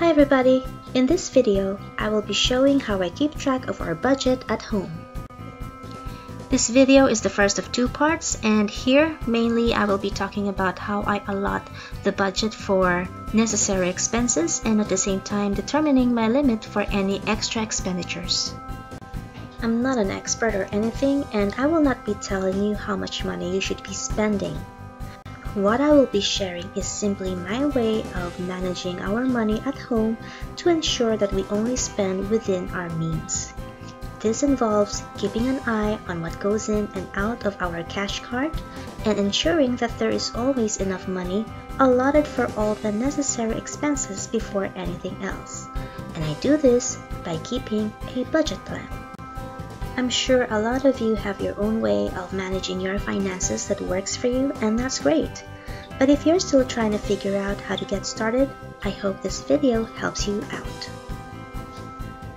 Hi everybody! In this video, I will be showing how I keep track of our budget at home. This video is the first of two parts, and here mainly I will be talking about how I allot the budget for necessary expenses and at the same time determining my limit for any extra expenditures. I'm not an expert or anything, and I will not be telling you how much money you should be spending. What I will be sharing is simply my way of managing our money at home to ensure that we only spend within our means. This involves keeping an eye on what goes in and out of our cash card and ensuring that there is always enough money allotted for all the necessary expenses before anything else. And I do this by keeping a budget plan. I'm sure a lot of you have your own way of managing your finances that works for you, and that's great. But if you're still trying to figure out how to get started, I hope this video helps you out.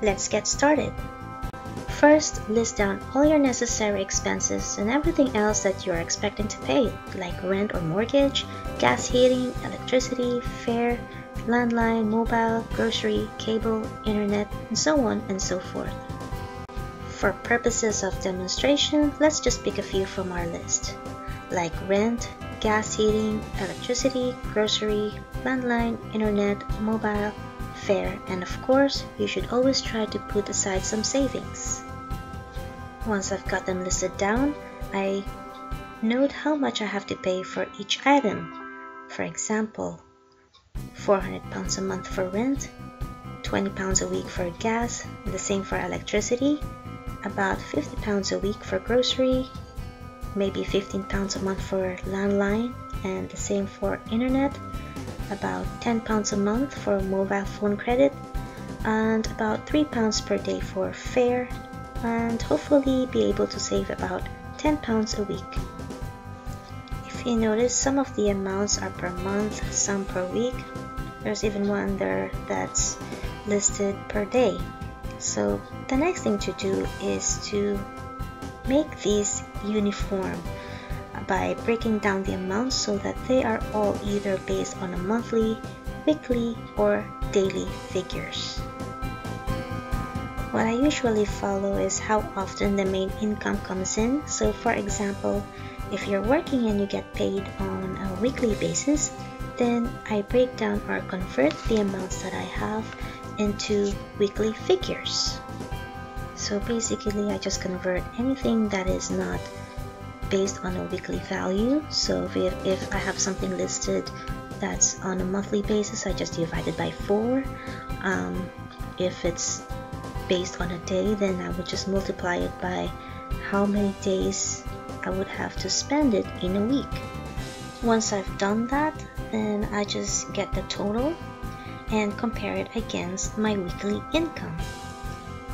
Let's get started. First, list down all your necessary expenses and everything else that you're expecting to pay, like rent or mortgage, gas, heating, electricity, fare, landline, mobile, grocery, cable, internet, and so on and so forth. For purposes of demonstration, let's just pick a few from our list, like rent, gas, heating, electricity, grocery, landline, internet, mobile, fare, and of course, you should always try to put aside some savings. Once I've got them listed down, I note how much I have to pay for each item. For example, £400 a month for rent, £20 a week for gas, the same for electricity, about £50 a week for grocery, maybe £15 a month for landline, and the same for internet, about £10 a month for mobile phone credit, and about £3 per day for fare, and hopefully be able to save about £10 a week. If you notice, some of the amounts are per month, some per week. There's even one there that's listed per day. So the next thing to do is to make these uniform by breaking down the amounts so that they are all either based on a monthly, weekly, or daily figures. What I usually follow is how often the main income comes in. So for example, if you're working and you get paid on a weekly basis, then I break down or convert the amounts that I have into weekly figures. So basically I just convert anything that is not based on a weekly value. So if I have something listed that's on a monthly basis, I just divide it by 4. If it's based on a day, then I would just multiply it by how many days I would have to spend it in a week. Once I've done that, then I just get the total and compare it against my weekly income.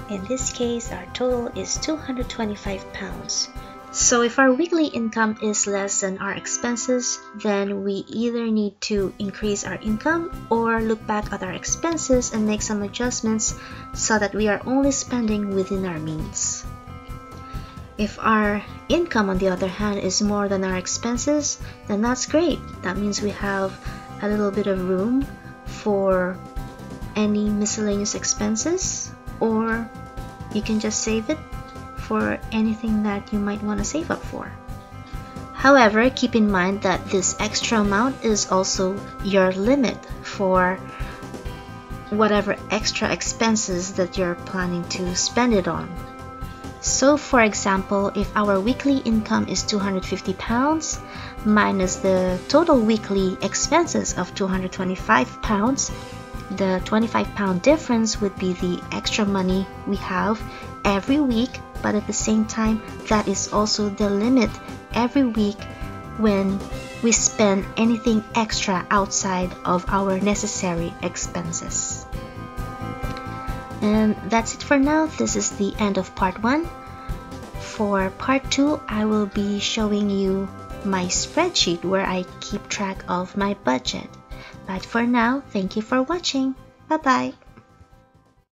In this case, our total is £225. So if our weekly income is less than our expenses, then we either need to increase our income or look back at our expenses and make some adjustments so that we are only spending within our means. If our income, on the other hand, is more than our expenses, then that's great. That means we have a little bit of room for any miscellaneous expenses, or you can just save it for anything that you might want to save up for. However, keep in mind that this extra amount is also your limit for whatever extra expenses that you're planning to spend it on. So for example, if our weekly income is £250 minus the total weekly expenses of £225, the £25 difference would be the extra money we have every week, but at the same time, that is also the limit every week when we spend anything extra outside of our necessary expenses. And that's it for now. This is the end of part 1. For part 2, I will be showing you my spreadsheet where I keep track of my budget. But for now, thank you for watching. Bye-bye.